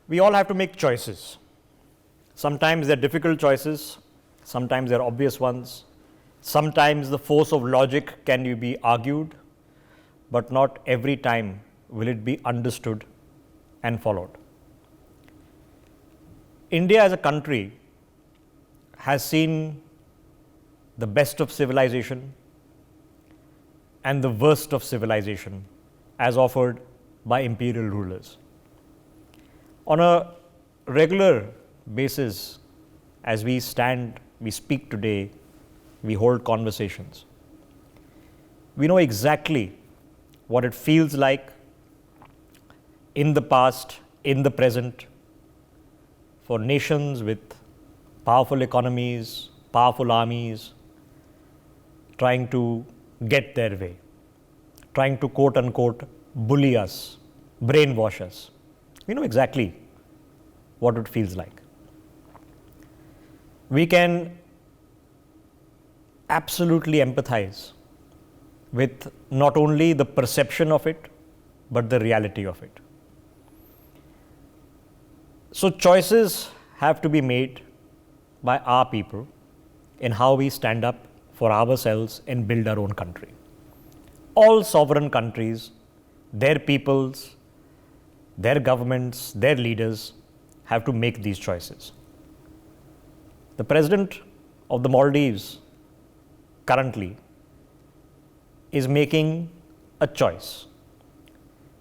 We all have to make choices. Sometimes they're difficult choices, sometimes they're obvious ones. Sometimes the force of logic can be argued, but not every time will it be understood and followed. India as a country has seen the best of civilization and the worst of civilization as offered by imperial rulers. On a regular basis, as we stand, we speak today, we hold conversations. We know exactly what it feels like in the past, in the present, for nations with powerful economies, powerful armies, trying to get their way, trying to quote unquote bully us, brainwash us. We know exactly what it feels like. We can absolutely empathize with not only the perception of it, but the reality of it. So choices have to be made by our people in how we stand up for ourselves and build our own country. All sovereign countries, their peoples, their governments, their leaders have to make these choices. The president of the Maldives currently is making a choice.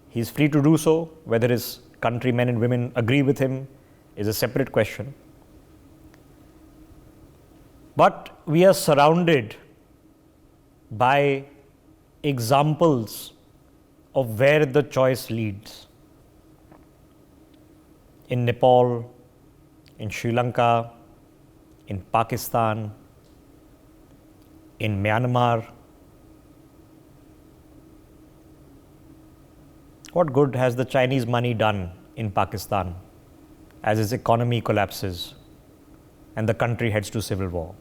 He's free to do so. Whether his countrymen and women agree with him is a separate question. But we are surrounded by examples of where the choice leads. In Nepal, in Sri Lanka, in Pakistan, in Myanmar. What good has the Chinese money done in Pakistan as its economy collapses and the country heads to civil war?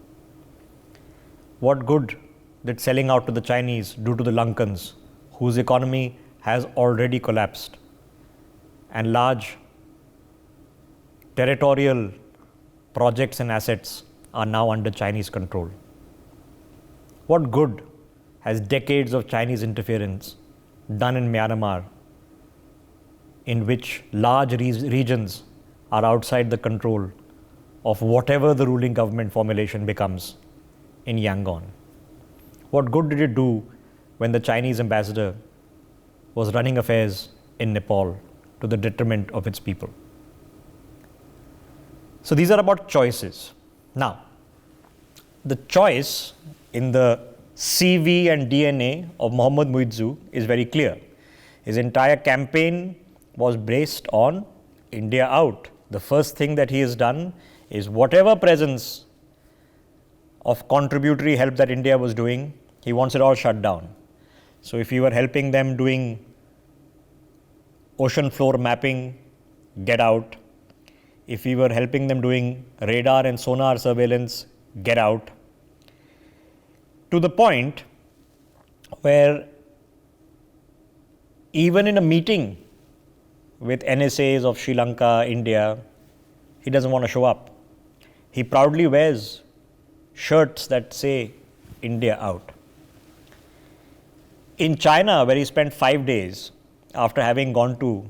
What good did selling out to the Chinese do to the Lankans, whose economy has already collapsed and large territorial projects and assets are now under Chinese control? What good has decades of Chinese interference done in Myanmar, in which large regions are outside the control of whatever the ruling government formulation becomes in Yangon? What good did it do when the Chinese ambassador was running affairs in Nepal to the detriment of its people? So these are about choices. Now, the choice in the CV and DNA of Mohammad Muizzu is very clear. His entire campaign was based on India out. The first thing that he has done is whatever presence of contributory help that India was doing, he wants it all shut down. So if you were helping them doing ocean floor mapping, get out. If we were helping them doing radar and sonar surveillance, get out. To the point where even in a meeting with NSAs of Sri Lanka, India, he doesn't want to show up. He proudly wears shirts that say India out. In China, where he spent 5 days after having gone to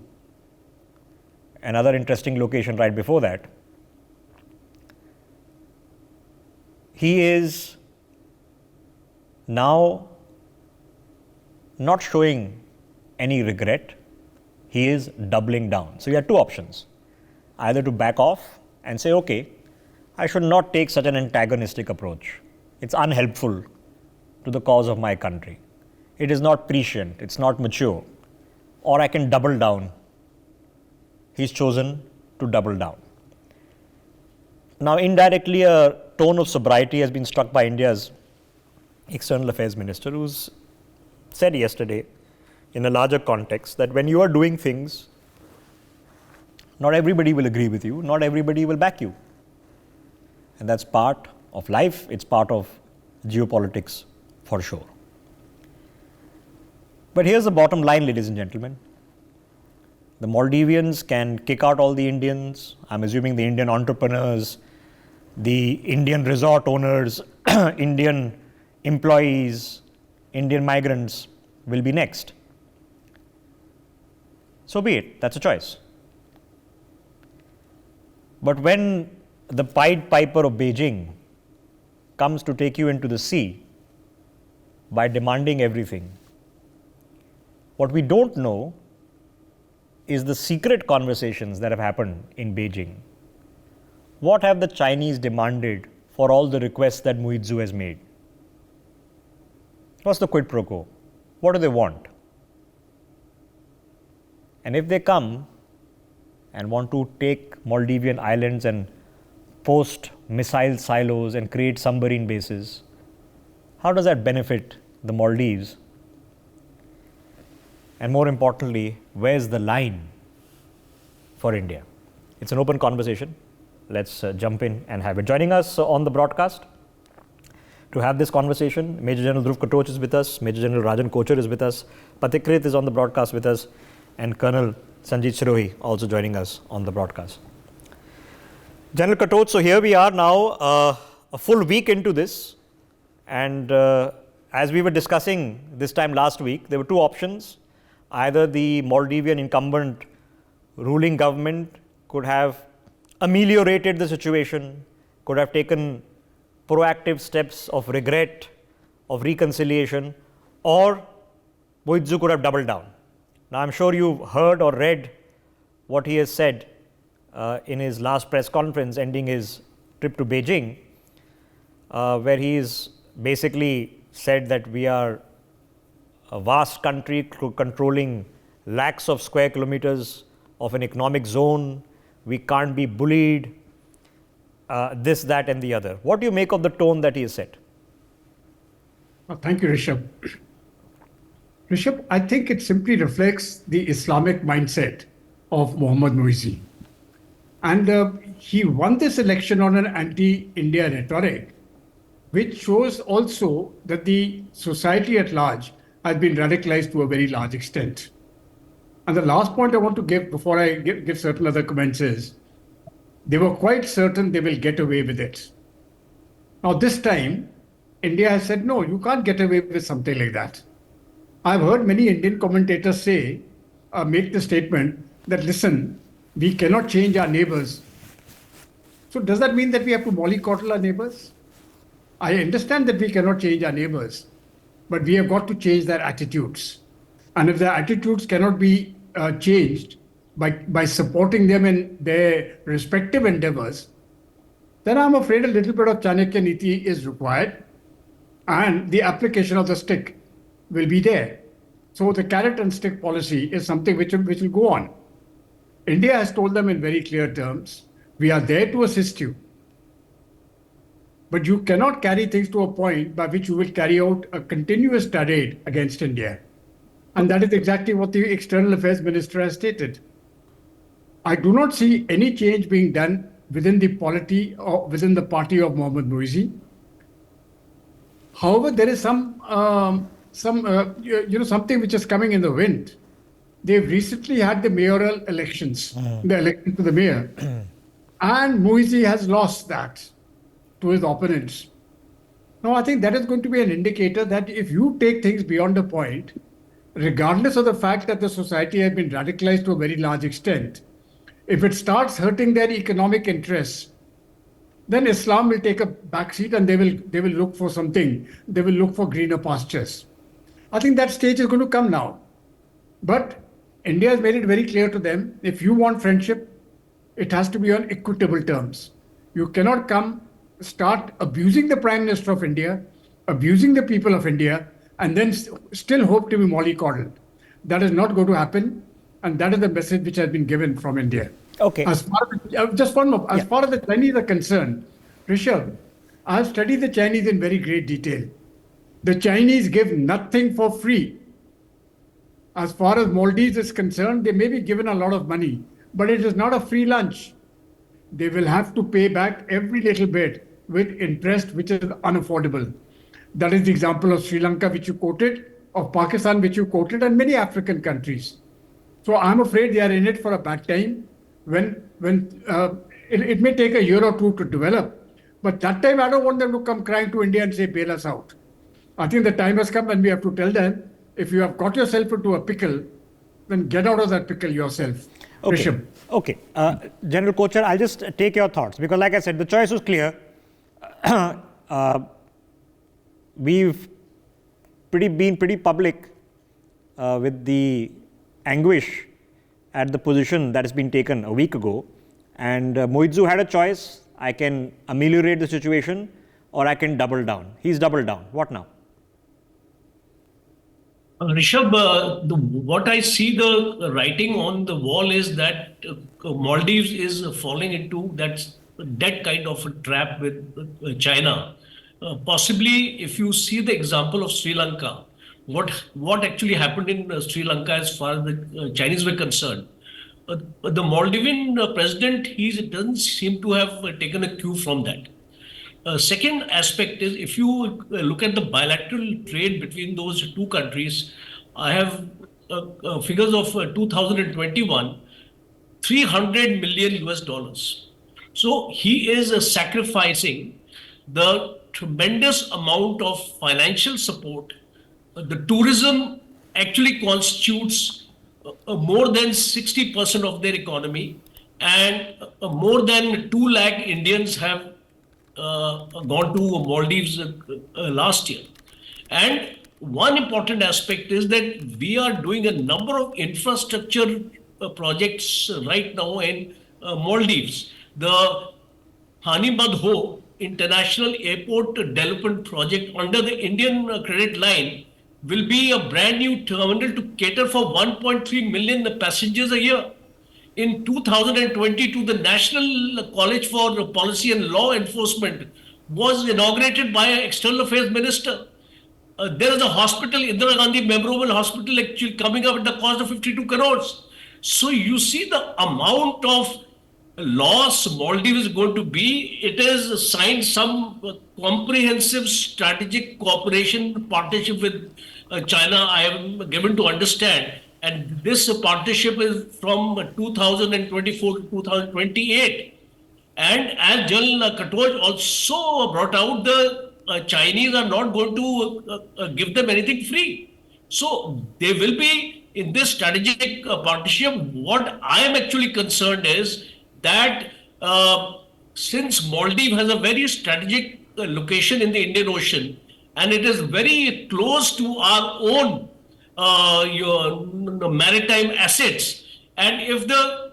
another interesting location right before that, he is now not showing any regret. He is doubling down. So you have two options: either to back off and say, okay, I should not take such an antagonistic approach. It's unhelpful to the cause of my country. It is not prescient, it's not mature. Or I can double down. He's chosen to double down. Now, indirectly, a tone of sobriety has been struck by India's External Affairs Minister, who's said yesterday in a larger context that when you are doing things, not everybody will agree with you, not everybody will back you. And that's part of life, it's part of geopolitics for sure. But here's the bottom line, ladies and gentlemen. The Maldivians can kick out all the Indians. I'm assuming the Indian entrepreneurs, the Indian resort owners, Indian employees, Indian migrants will be next. So be it, that's a choice. But when the Pied Piper of Beijing comes to take you into the sea by demanding everything, what we don't know is the secret conversations that have happened in Beijing. What have the Chinese demanded for all the requests that Muizzu has made? What's the quid pro quo? What do they want? And if they come and want to take Maldivian islands and post missile silos and create submarine bases, how does that benefit the Maldives? And more importantly, where's the line for India? It's an open conversation. Let's jump in and have it. Joining us on the broadcast to have this conversation, Major General Dhruv Katoch is with us, Major General Rajan Kochar is with us, Patikrit is on the broadcast with us, and Colonel Sanjeet Sirohi also joining us on the broadcast. General Katoch, so here we are now a full week into this, and as we were discussing this time last week, there were two options. Either the Maldivian incumbent ruling government could have ameliorated the situation, could have taken proactive steps of regret, of reconciliation, or Muizzu could have doubled down. Now, I'm sure you've heard or read what he has said in his last press conference ending his trip to Beijing, where he is basically said that we are a vast country controlling lakhs of square kilometers of an economic zone. We can't be bullied, this, that, and the other. What do you make of the tone that he has set? Well, thank you, Rishabh. Rishabh, I think it simply reflects the Islamic mindset of Mohammad Muizzu. And he won this election on an anti-India rhetoric, which shows also that the society at large has been radicalized to a very large extent. And the last point I want to give before I give certain other comments is, they were quite certain they will get away with it. Now this time, India has said, no, you can't get away with something like that. I've heard many Indian commentators say, make the statement that, listen, we cannot change our neighbors. So does that mean that we have to mollycoddle our neighbors? I understand that we cannot change our neighbors, but we have got to change their attitudes. And if their attitudes cannot be changed by supporting them in their respective endeavors, then I'm afraid a little bit of Chanakya Niti is required, and the application of the stick will be there. So the carrot and stick policy is something which will go on. India has told them in very clear terms, we are there to assist you. But you cannot carry things to a point by which you will carry out a continuous tirade against India. And that is exactly what the External Affairs Minister has stated. I do not see any change being done within the polity or within the party of Mohammad Muizzu. However, there is something which is coming in the wind. They've recently had the mayoral elections, the election to the mayor, and Muizzu has lost that to his opponents. Now, I think that is going to be an indicator that if you take things beyond a point, regardless of the fact that the society has been radicalized to a very large extent, if it starts hurting their economic interests, then Islam will take a backseat and they will look for something. They will look for greener pastures. I think that stage is going to come now. But India has made it very clear to them, if you want friendship, it has to be on equitable terms. You cannot start abusing the Prime Minister of India, abusing the people of India, and then still hope to be mollycoddled. That is not going to happen, and that is the message which has been given from India. Okay. Just one more. As far as the Chinese are concerned, Rishabh, I have studied the Chinese in very great detail. The Chinese give nothing for free. As far as Maldives is concerned, they may be given a lot of money, but it is not a free lunch. They will have to pay back every little bit with interest, which is unaffordable. That is the example of Sri Lanka, which you quoted, of Pakistan, which you quoted, and many African countries. So I'm afraid they are in it for a bad time. When it may take a year or two to develop, but that time I don't want them to come crying to India and say bail us out. I think the time has come when we have to tell them, if you have got yourself into a pickle, then get out of that pickle yourself. Okay. Rishabh. Okay. General Kochar, I'll just take your thoughts because, like I said, the choice was clear. We've been pretty public with the anguish at the position that has been taken a week ago. And Muizzu had a choice. I can ameliorate the situation or I can double down. He's doubled down. What now? Rishabh, what I see the writing on the wall is that Maldives is falling into that kind of a trap with China. Possibly, if you see the example of Sri Lanka, what actually happened in Sri Lanka as far as the Chinese were concerned, the Maldivian president, he doesn't seem to have taken a cue from that. Second aspect is if you look at the bilateral trade between those two countries, I have figures of 2021, 300 million US dollars. So he is sacrificing the tremendous amount of financial support. The tourism actually constitutes more than 60% of their economy, and more than 2 lakh Indians have gone to Maldives last year. And one important aspect is that we are doing a number of infrastructure projects right now in Maldives. The Hani Madho International Airport Development Project under the Indian Credit Line will be a brand new terminal to cater for 1.3 million passengers a year. In 2022, the National College for Policy and Law Enforcement was inaugurated by an External Affairs Minister. There is a hospital, Indira Gandhi Memorial Hospital, actually coming up at the cost of 52 crores. So you see the amount of loss Maldives is going to be. It has signed some comprehensive strategic cooperation partnership with China, I am given to understand. And this partnership is from 2024 to 2028. And as General Katoj also brought out, the Chinese are not going to give them anything free. So they will be in this strategic partnership. What I am actually concerned is that since Maldives has a very strategic location in the Indian Ocean, and it is very close to our own your maritime assets, and if the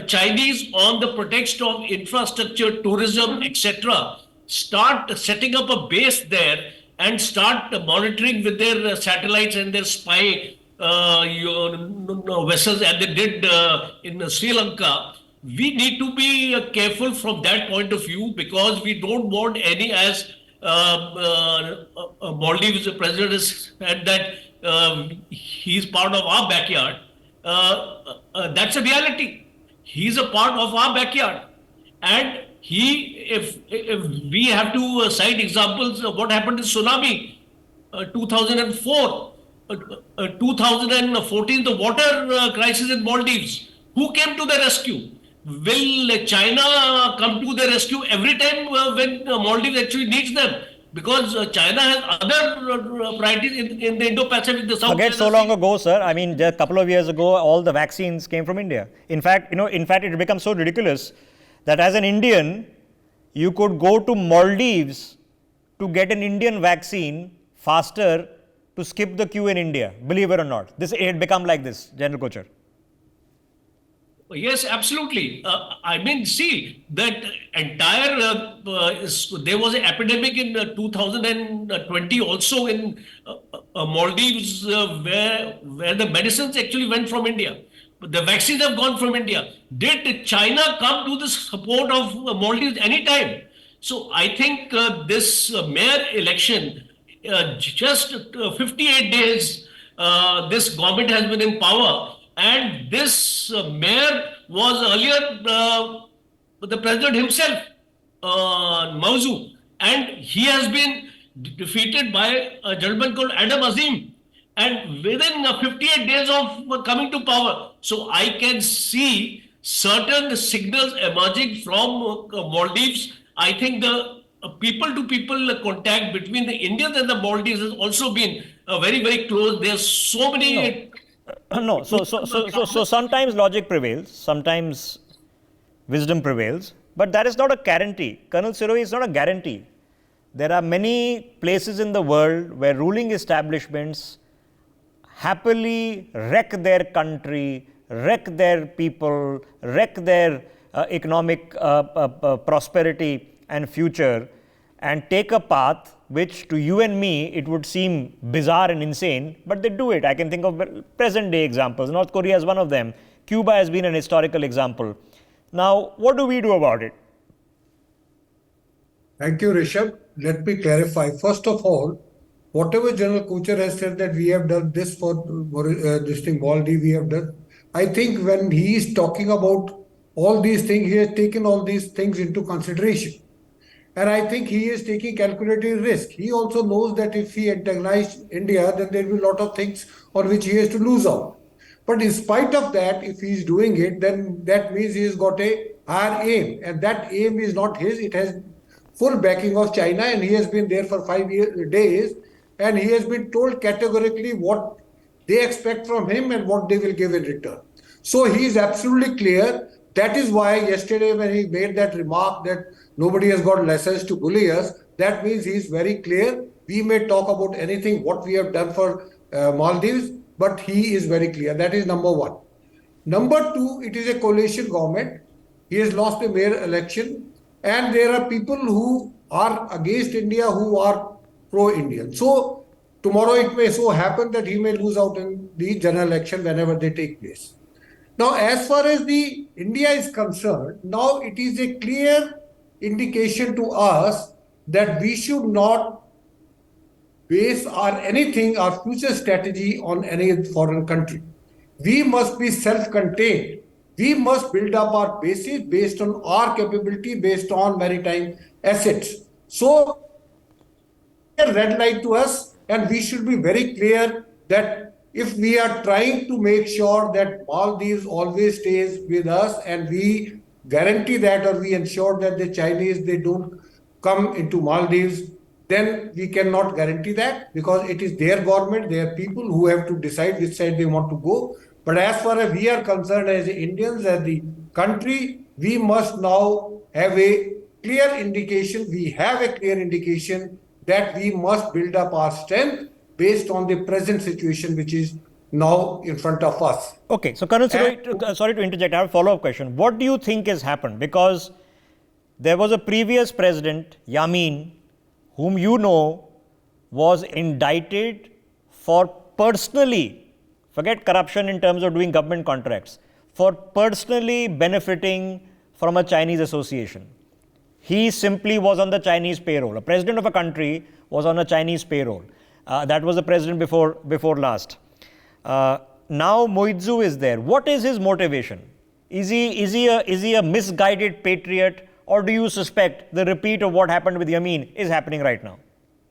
Chinese, on the pretext of infrastructure, tourism, etc., start setting up a base there and start monitoring with their satellites and their spy vessels, as they did in Sri Lanka, we need to be careful from that point of view, because we don't want any, as Maldives president has said, that he's part of our backyard. That's a reality. He's a part of our backyard. And if we have to cite examples of what happened in tsunami, 2004, 2014, the water crisis in Maldives, who came to the rescue? Will China come to the rescue every time when Maldives actually needs them? Because China has other priorities in the Indo-Pacific, the South Forget China so Sea. long ago, sir. I mean, just a couple of years ago, all the vaccines came from India. In fact, it becomes so ridiculous that as an Indian, you could go to Maldives to get an Indian vaccine faster to skip the queue in India. Believe it or not, it had become like this, General Kochar. Yes, absolutely. I mean, see, that entire, there was an epidemic in 2020 also in Maldives, where the medicines actually went from India. The vaccines have gone from India. Did China come to the support of Maldives anytime? So I think this mayor election, just 58 days, this government has been in power, and this mayor was earlier the president himself, Muizzu, and he has been defeated by a gentleman called Adam Azim. and within 58 days of coming to power. So I can see certain signals emerging from Maldives. I think the people to people contact between the Indians and the Maldives has also been very, very close. There's so No. many. No. So sometimes logic prevails, sometimes wisdom prevails, but that is not a guarantee. Colonel Siroi is not a guarantee. There are many places in the world where ruling establishments happily wreck their country, wreck their people, wreck their economic prosperity and future, and take a path which to you and me it would seem bizarre and insane, but they do it. I can think of present day examples. North Korea is one of them. Cuba has been an historical example. Now, what do we do about it? Thank you, Rishabh. Let me clarify. First of all, whatever General Kuchar has said that we have done this for this thing, Maldives, we have done. I think when he is talking about all these things, he has taken all these things into consideration. And I think he is taking calculated risk. He also knows that if he antagonizes India, then there will be a lot of things on which he has to lose out. But in spite of that, if he is doing it, then that means he has got a higher aim. And that aim is not his, it has full backing of China, and he has been there for 5 days, and he has been told categorically what they expect from him and what they will give in return. So he is absolutely clear. That is why yesterday when he made that remark that nobody has got lessons to bully us, that means he is very clear. We may talk about anything, what we have done for Maldives, but he is very clear. That is number one. Number two, it is a coalition government. He has lost the mayor election, and there are people who are against India who are pro-Indian. So tomorrow it may so happen that he may lose out in the general election whenever they take place. Now, as far as the India is concerned, now it is a clear indication to us that we should not base our future strategy on any foreign country. We must be self-contained. We must build up our bases based on our capability, based on maritime assets. So, a red light to us, and we should be very clear that if we are trying to make sure that Maldives always stays with us, and we guarantee that, or we ensure that the Chinese, they don't come into Maldives, then we cannot guarantee that, because it is their government, their people who have to decide which side they want to go. But as far as we are concerned as Indians, as the country, we must now have a clear indication. We have a clear indication that we must build up our strength based on the present situation which is now in front of us. Okay, so Colonel Siroi, sorry to interject, I have a follow-up question. What do you think has happened? Because there was a previous president, Yamin, whom you know was indicted for personally, forget corruption in terms of doing government contracts, for personally benefiting from a Chinese association. He simply was on the Chinese payroll. A president of a country was on a Chinese payroll. That was the president before last. Now Muizzu is there. What is his motivation? Is he a misguided patriot, or do you suspect the repeat of what happened with Yamin is happening right now?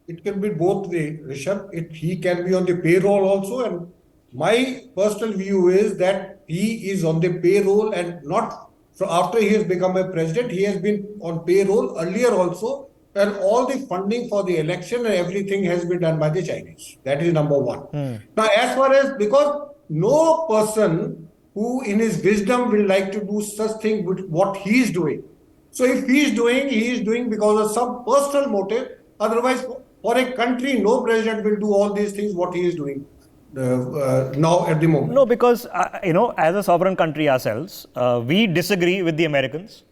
It can be both ways, Rishabh. He can be on the payroll also, and my personal view is that he is on the payroll, and not after he has become a president. He has been on payroll earlier also, and all the funding for the election and everything has been done by the Chinese. That is number one. Now, as far as, because no person who in his wisdom will like to do such thing with what he is doing. So if he is doing because of some personal motive. Otherwise, for a country, no president will do all these things what he is doing now at the moment. No, because, as a sovereign country ourselves, we disagree with the Americans,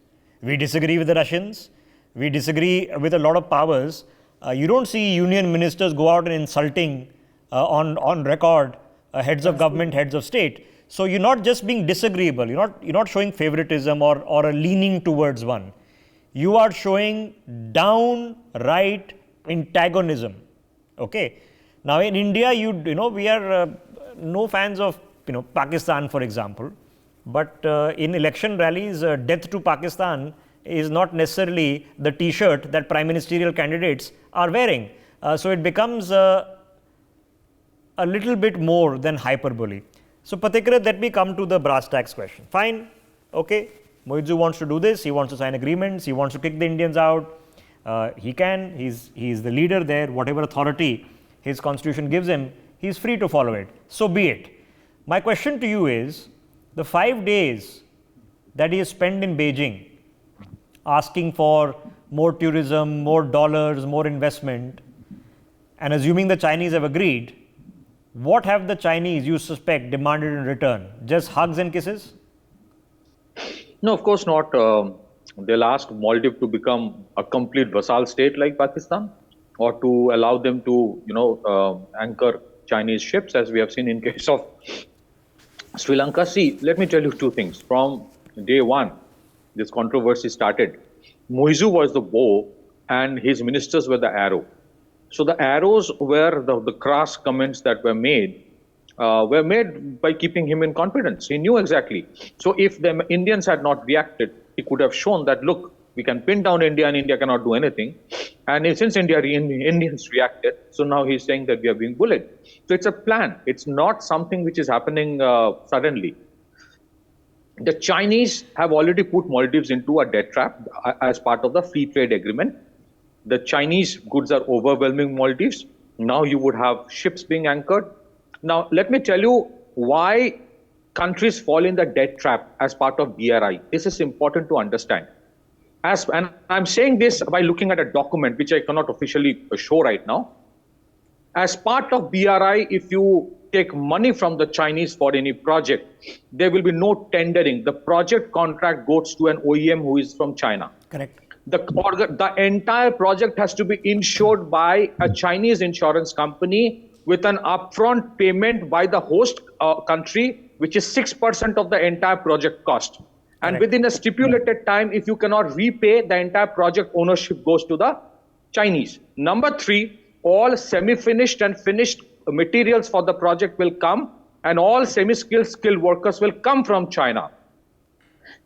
we disagree with the Russians, we disagree with a lot of powers. You don't see union ministers go out and insulting on record heads of government, heads of state. So you're not just being disagreeable, you're not showing favoritism or a leaning towards one. You are showing downright antagonism. Okay. Now in India, we are no fans of Pakistan, for example, but in election rallies, death to Pakistan is not necessarily the T-shirt that prime ministerial candidates are wearing. So it becomes a little bit more than hyperbole. So, Patikrit, let me come to the brass tacks question. Fine, okay, Muizzu wants to do this, he wants to sign agreements, he wants to kick the Indians out. He can, he's the leader there, whatever authority his constitution gives him, he's free to follow it. So be it. My question to you is, the 5 days that he has spent in Beijing asking for more tourism, more dollars, more investment, and assuming the Chinese have agreed, what have the Chinese, you suspect, demanded in return? Just hugs and kisses? No, of course not. They'll ask Maldives to become a complete vassal state like Pakistan, or to allow them to, anchor Chinese ships, as we have seen in case of Sri Lanka. See, let me tell you two things. From day one, this controversy started. Muizzu was the bow, and his ministers were the arrow. So the arrows were the crass comments that were made by keeping him in confidence. He knew exactly. So if the Indians had not reacted, he could have shown that, look, we can pin down India and India cannot do anything. And since Indians reacted, so now he's saying that we are being bullied. So it's a plan. It's not something which is happening suddenly. The Chinese have already put Maldives into a debt trap as part of the free trade agreement. The Chinese goods are overwhelming Maldives. Now you would have ships being anchored. Now, let me tell you why countries fall in the debt trap as part of BRI. This is important to understand. And I'm saying this by looking at a document which I cannot officially show right now. As part of BRI, if you take money from the Chinese for any project, there will be no tendering. The project contract goes to an OEM who is from China. Correct. The entire project has to be insured by a Chinese insurance company with an upfront payment by the host country, which is 6% of the entire project cost. And within a stipulated time, if you cannot repay, the entire project ownership goes to the Chinese. Number three, all semi-finished and finished materials for the project will come, and all skilled workers will come from China.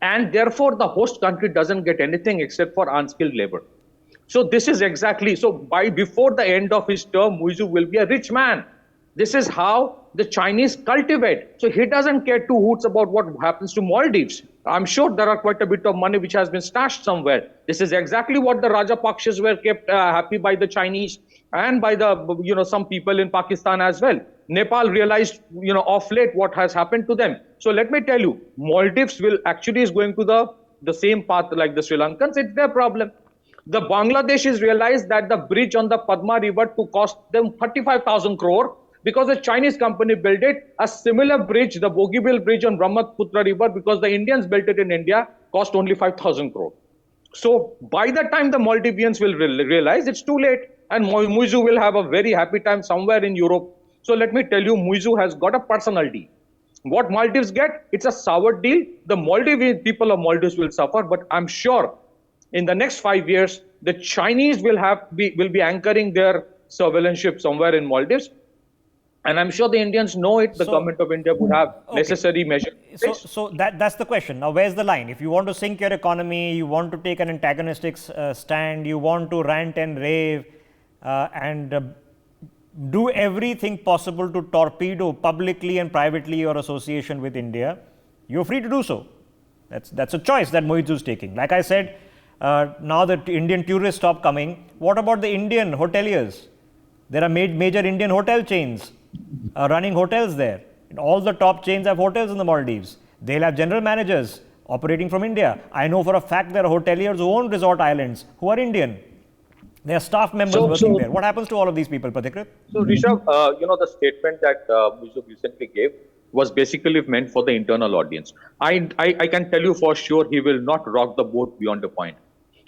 And therefore, the host country doesn't get anything except for unskilled labor. So this is exactly, before the end of his term, Muizzu will be a rich man. This is how the Chinese cultivate. So he doesn't care two hoots about what happens to Maldives. I'm sure there are quite a bit of money which has been stashed somewhere. This is exactly what the Rajapakshas were kept happy by the Chinese and by the, some people in Pakistan as well. Nepal realized, of late what has happened to them. So let me tell you, Maldives is going to the same path like the Sri Lankans. It's their problem. The Bangladeshis realized that the bridge on the Padma River to cost them 35,000 crore because the Chinese company built it. A similar bridge, the Bogibeel Bridge on Brahmaputra River, because the Indians built it in India, cost only 5,000 crore. So by the time the Maldivians will realize, it's too late, and Muizzu will have a very happy time somewhere in Europe. So let me tell you, Muizzu has got a personality. What Maldives get, it's a sour deal. The Maldivian people of Maldives will suffer, but I'm sure in the next 5 years, the Chinese will be anchoring their surveillance ship somewhere in Maldives. And I'm sure the Indians know it. The government of India would have necessary measures. So that's the question. Now, where's the line? If you want to sink your economy, you want to take an antagonistic stand, you want to rant and rave and do everything possible to torpedo publicly and privately your association with India, you're free to do so. That's a choice that Muizzu is taking. Like I said, now that Indian tourists stop coming, what about the Indian hoteliers? There are major Indian hotel chains running hotels there. All the top chains have hotels in the Maldives. They'll have general managers operating from India. I know for a fact there are hoteliers who own resort islands who are Indian. There are staff members working there. What happens to all of these people, Patikrit? So, Rishabh, the statement that Muizzu recently gave was basically meant for the internal audience. I can tell you for sure he will not rock the boat beyond a point,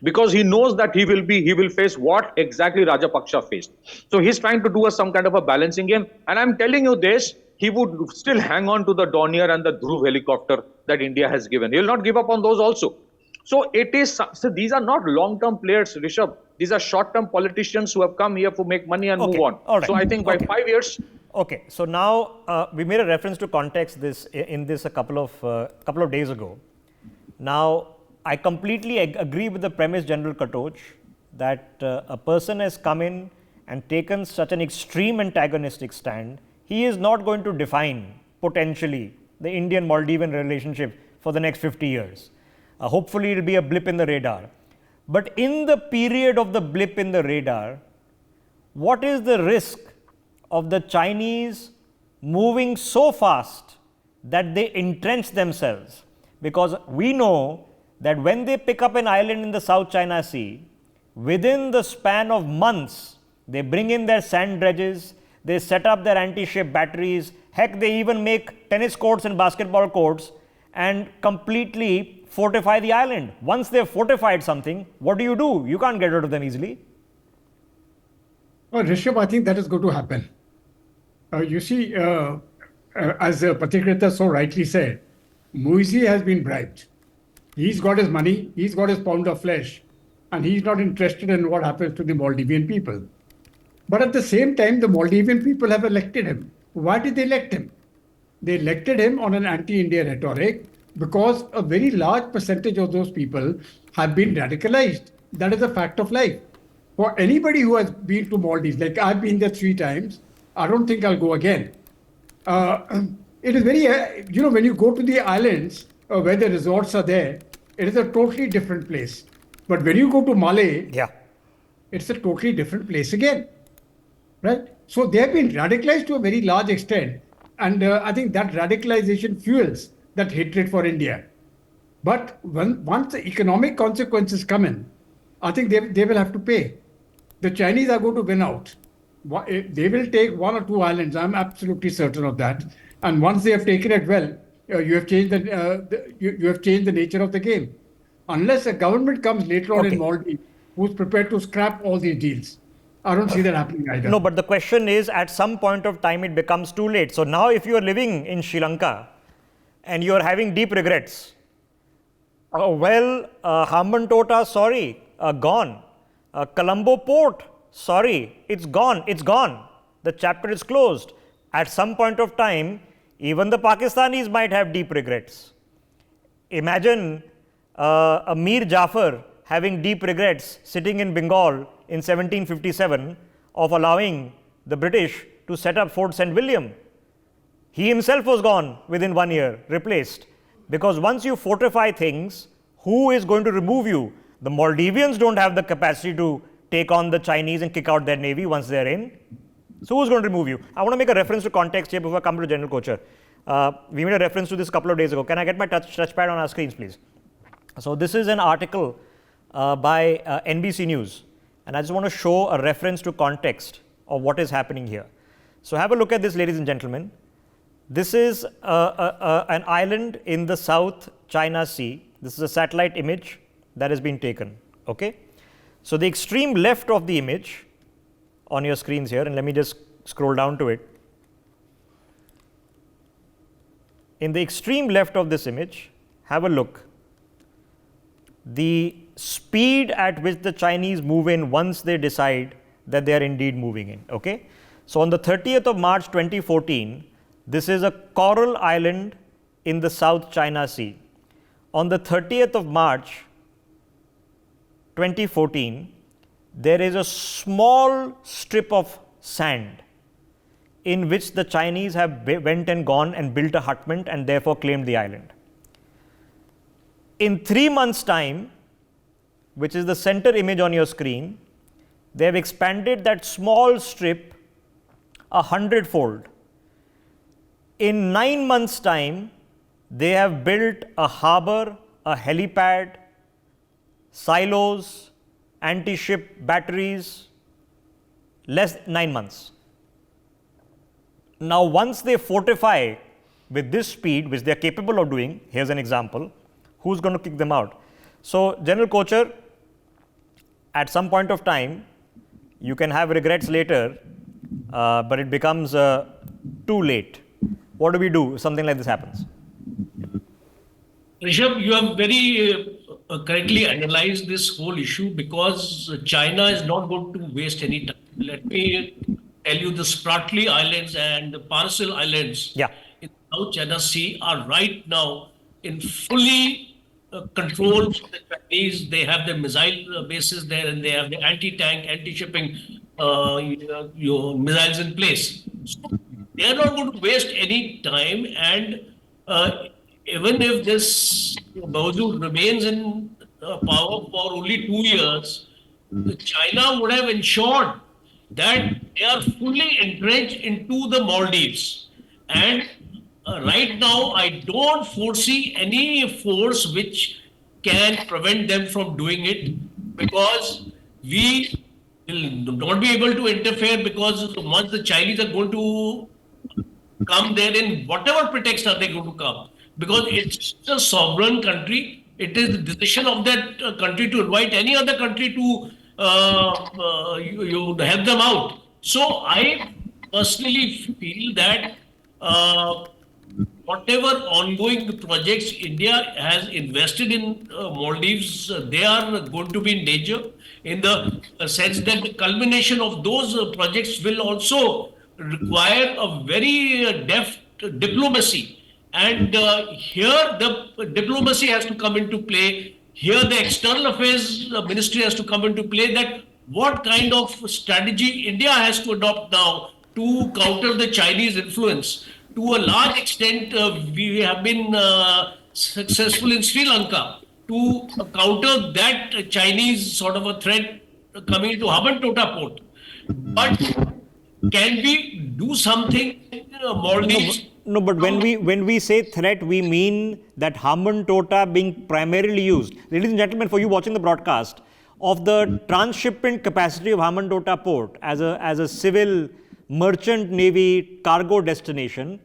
because he knows that he will face what exactly Rajapaksa faced. So he's trying to do some kind of a balancing game. And I'm telling you this, he would still hang on to the Dornier and the Dhruv helicopter that India has given. He'll not give up on those also. So these are not long-term players, Rishabh. These are short-term politicians who have come here to make money and move on. All right. So I think by 5 years. Okay. So now we made a reference to context in this a couple of days ago. Now, I completely agree with the premise, General Katoch, that a person has come in and taken such an extreme antagonistic stand. he is not going to define potentially the Indian Maldivian relationship for the next 50 years. Hopefully, it will be a blip in the radar. But in the period of the blip in the radar, what is the risk of the Chinese moving so fast that they entrench themselves? Because we know that when they pick up an island in the South China Sea, within the span of months, they bring in their sand dredges, they set up their anti-ship batteries, heck, they even make tennis courts and basketball courts and completely fortify the island. Once they've fortified something, what do? You can't get rid of them easily. Well, Rishabh, I think that is going to happen. You see, as Patikrita so rightly said, Muizzu has been bribed. He's got his money, he's got his pound of flesh, and he's not interested in what happens to the Maldivian people. But at the same time, the Maldivian people have elected him. Why did they elect him? They elected him on an anti-India rhetoric because a very large percentage of those people have been radicalized. That is a fact of life. For anybody who has been to Maldives, like I've been there 3 times, I don't think I'll go again. It is very, when you go to the islands where the resorts are there, it is a totally different place. But when you go to Malé, it's a totally different place again, right? So they have been radicalized to a very large extent. And I think that radicalization fuels that hatred for India. But once the economic consequences come in, I think they will have to pay. The Chinese are going to win out. They will take 1 or 2 islands. I'm absolutely certain of that. And once they have taken it well, you have changed the nature of the game. Unless a government comes later on in Maldives who's prepared to scrap all these deals, I don't see that happening either. No, but the question is, at some point of time, it becomes too late. So now, if you are living in Sri Lanka and you are having deep regrets, Hambantota, sorry, gone. Colombo Port, sorry, it's gone. It's gone. The chapter is closed. At some point of time, even the Pakistanis might have deep regrets. Imagine Mir Jafar having deep regrets sitting in Bengal in 1757 of allowing the British to set up Fort St. William. He himself was gone within 1 year, replaced. Because once you fortify things, who is going to remove you? The Maldivians don't have the capacity to take on the Chinese and kick out their navy once they're in. So who's going to remove you? I want to make a reference to context here before I come to General Kocher. We made a reference to this a couple of days ago. Can I get my touchpad on our screens, please? So this is an article by NBC News. And I just want to show a reference to context of what is happening here. So have a look at this, ladies and gentlemen. This is an island in the South China Sea. This is a satellite image that has been taken. Okay. So the extreme left of the image on your screens here, and let me just scroll down to it. In the extreme left of this image, have a look. The speed at which the Chinese move in once they decide that they are indeed moving in. Okay. So on the 30th of March 2014, this is a coral island in the South China Sea. On the 30th of March 2014, there is a small strip of sand in which the Chinese have went and gone and built a hutment and therefore claimed the island. In 3 months' time, which is the center image on your screen, they have expanded that small strip 100-fold. In 9 months' time, they have built a harbor, a helipad, silos, anti-ship batteries, less 9 months. Now, once they fortify with this speed, which they are capable of doing, here's an example, who's going to kick them out? So, General Kocher, at some point of time, you can have regrets later, but it becomes too late. What do we do if something like this happens? Rishabh, you have very correctly analyzed this whole issue because China is not going to waste any time. Let me tell you, the Spratly Islands and the Parcel Islands in South China Sea are right now in fully control of the Chinese. They have the missile bases there and they have the anti-tank, anti-shipping missiles in place. So they are not going to waste any time. And even if this Muizzu remains in power for only 2 years, China would have ensured that they are fully entrenched into the Maldives. And right now, I don't foresee any force which can prevent them from doing it, because we will not be able to interfere, because once the Chinese are going to come there in whatever pretext are they going to come, because it's a sovereign country. It is the decision of that country to invite any other country to you help them out. So I personally feel that whatever ongoing projects India has invested in Maldives, they are going to be in danger, in the sense that the culmination of those projects will also require a very deft diplomacy. And here the diplomacy has to come into play. Here the external affairs ministry has to come into play, that what kind of strategy India has to adopt now to counter the Chinese influence. To a large extent, we have been successful in Sri Lanka to counter that Chinese sort of a threat coming into Hambantota port. But can we do something in Maldives? No, but when we say threat, we mean that Hambantota being primarily used. Ladies and gentlemen, for you watching the broadcast, of the transshipment capacity of Hambantota port as a civil merchant navy cargo destination,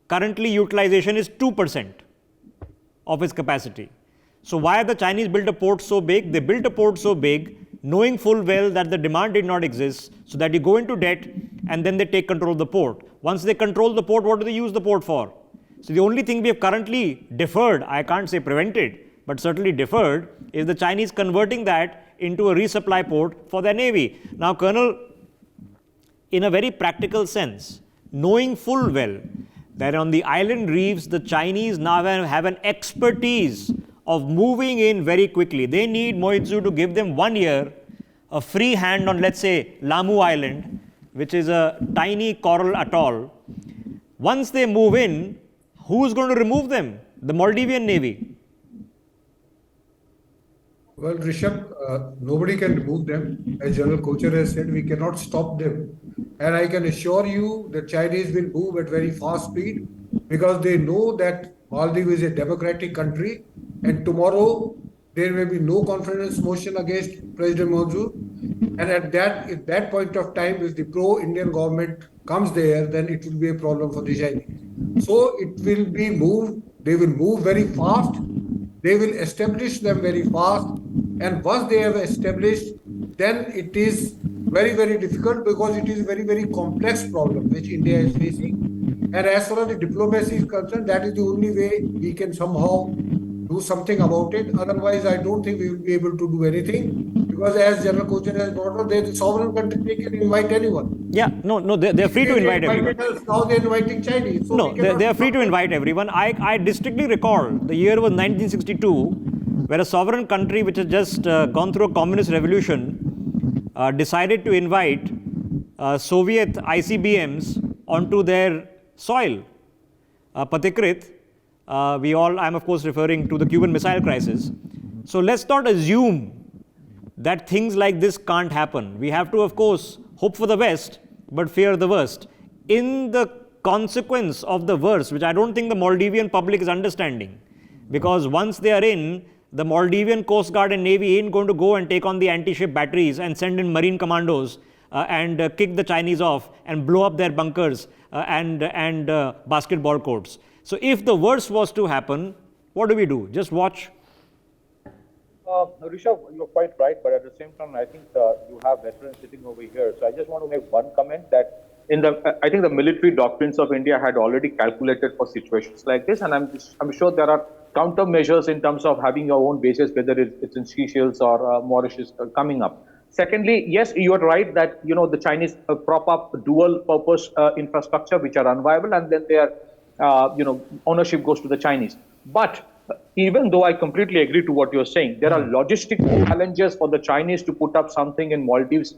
currently utilization is 2% of its capacity. So why have the Chinese built a port so big? They built a port so big, knowing full well that the demand did not exist, so that you go into debt and then they take control of the port. Once they control the port, what do they use the port for? So the only thing we have currently deferred, I can't say prevented, but certainly deferred, is the Chinese converting that into a resupply port for their navy. Now, Colonel, in a very practical sense, knowing full well that on the island reefs, the Chinese now have an expertise of moving in very quickly. They need Muizzu to give them 1 year, a free hand on, let's say, Lamu Island, which is a tiny coral atoll. Once they move in, who's going to remove them? The Maldivian Navy. Well, Rishabh, nobody can remove them. As General Kocher has said, we cannot stop them. And I can assure you the Chinese will move at very fast speed, because they know that Maldives is a democratic country, and tomorrow there may be no confidence motion against President Muizzu. And at that point of time, if the pro-Indian government comes there, then it will be a problem for the Chinese. So it will be moved. They will move very fast. They will establish them very fast. And once they have established, then it is very, very difficult, because it is a very, very complex problem which India is facing. And as far as the diplomacy is concerned, that is the only way we can somehow do something about it. Otherwise, I don't think we will be able to do anything, because as General Kocher has brought up, they are the sovereign country, they can invite anyone. Yeah, no, they're free to invite everyone. Now they're inviting Chinese. So No, they are free to invite everyone. I distinctly recall the year was 1962, where a sovereign country which has just gone through a communist revolution decided to invite Soviet ICBMs onto their soil. Patikrit, I'm of course referring to the Cuban Missile Crisis. So let's not assume that things like this can't happen. We have to, of course, hope for the best, but fear the worst. In the consequence of the worst, which I don't think the Maldivian public is understanding, because once they are in, the Maldivian Coast Guard and Navy ain't going to go and take on the anti-ship batteries and send in marine commandos and kick the Chinese off and blow up their bunkers and basketball courts. So if the worst was to happen, what do we do? Just watch? Rishabh, you're quite right, but at the same time, I think you have veterans sitting over here. So I just want to make one comment that I think the military doctrines of India had already calculated for situations like this, and I'm sure there are countermeasures in terms of having your own bases, whether it's in Seychelles or Mauritius coming up. Secondly, yes, you are right that the Chinese prop up dual-purpose infrastructure which are unviable, and then their ownership goes to the Chinese. But even though I completely agree to what you're saying, there are logistic challenges for the Chinese to put up something in Maldives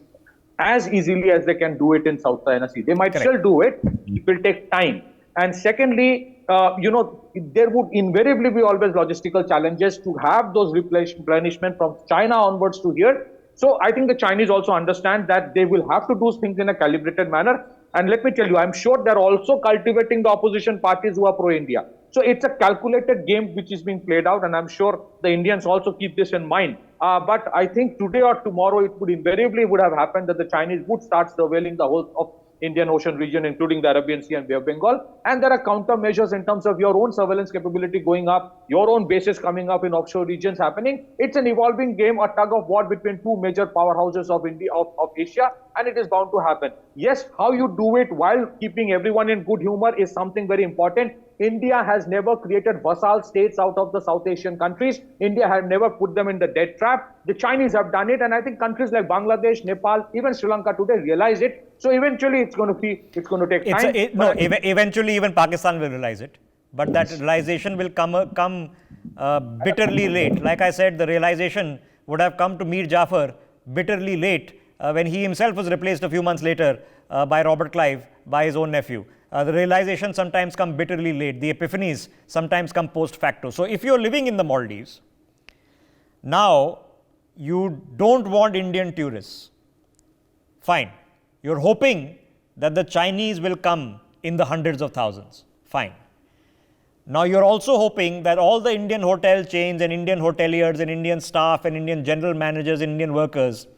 as easily as they can do it in South China Sea. They might Correct. still do it. It will take time. And secondly, there would invariably be always logistical challenges to have those replenishment from China onwards to here. So I think the Chinese also understand that they will have to do things in a calibrated manner. And let me tell you, I'm sure they're also cultivating the opposition parties who are pro-India. So it's a calculated game which is being played out, and I'm sure the Indians also keep this in mind. But I think today or tomorrow it would invariably would have happened that the Chinese would start surveilling the whole of Indian Ocean region, including the Arabian Sea and Bay of Bengal. And there are countermeasures in terms of your own surveillance capability going up, your own bases coming up in offshore regions happening. It's an evolving game, a tug of war between two major powerhouses of India, of Asia, and it is bound to happen. Yes, how you do it while keeping everyone in good humor is something very important. India has never created vassal states out of the South Asian countries. India has never put them in the debt trap. The Chinese have done it, and I think countries like Bangladesh, Nepal, even Sri Lanka today realize it. So eventually, it's going to take time. Eventually, even Pakistan will realize it, but that realization will come bitterly late. Like I said, the realization would have come to Mir Jafar bitterly late when he himself was replaced a few months later by Robert Clive, by his own nephew. The realization sometimes come bitterly late. The epiphanies sometimes come post facto. So if you're living in the Maldives, now you don't want Indian tourists. Fine. You're hoping that the Chinese will come in the hundreds of thousands. Fine. Now you're also hoping that all the Indian hotel chains and Indian hoteliers and Indian staff and Indian general managers and Indian workers,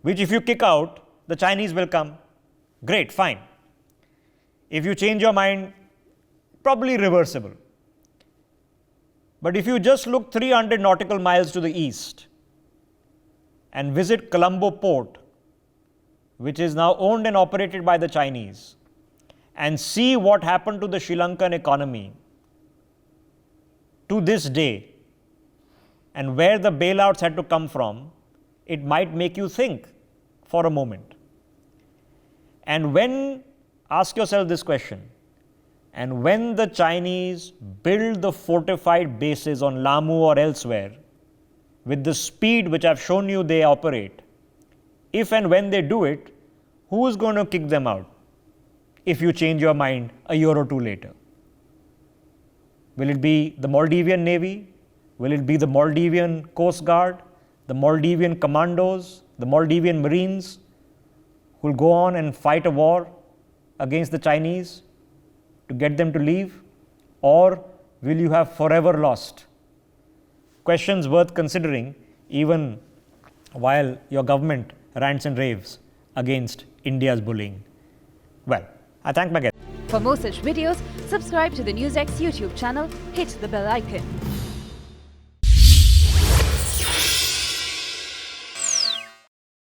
which if you kick out, the Chinese will come. Great, fine. If you change your mind, probably reversible. But if you just look 300 nautical miles to the east and visit Colombo Port, which is now owned and operated by the Chinese, and see what happened to the Sri Lankan economy to this day and where the bailouts had to come from, it might make you think for a moment. And ask yourself this question, and when the Chinese build the fortified bases on Lamu or elsewhere, with the speed which I've shown you they operate, if and when they do it, who is going to kick them out if you change your mind a year or two later? Will it be the Maldivian Navy? Will it be the Maldivian Coast Guard, the Maldivian Commandos, the Maldivian Marines who will go on and fight a war against the Chinese to get them to leave? Or will you have forever lost? Questions worth considering even while your government rants and raves against India's bullying. Well, I thank my guest. For more such videos, subscribe to the NewsX YouTube channel, hit the bell icon.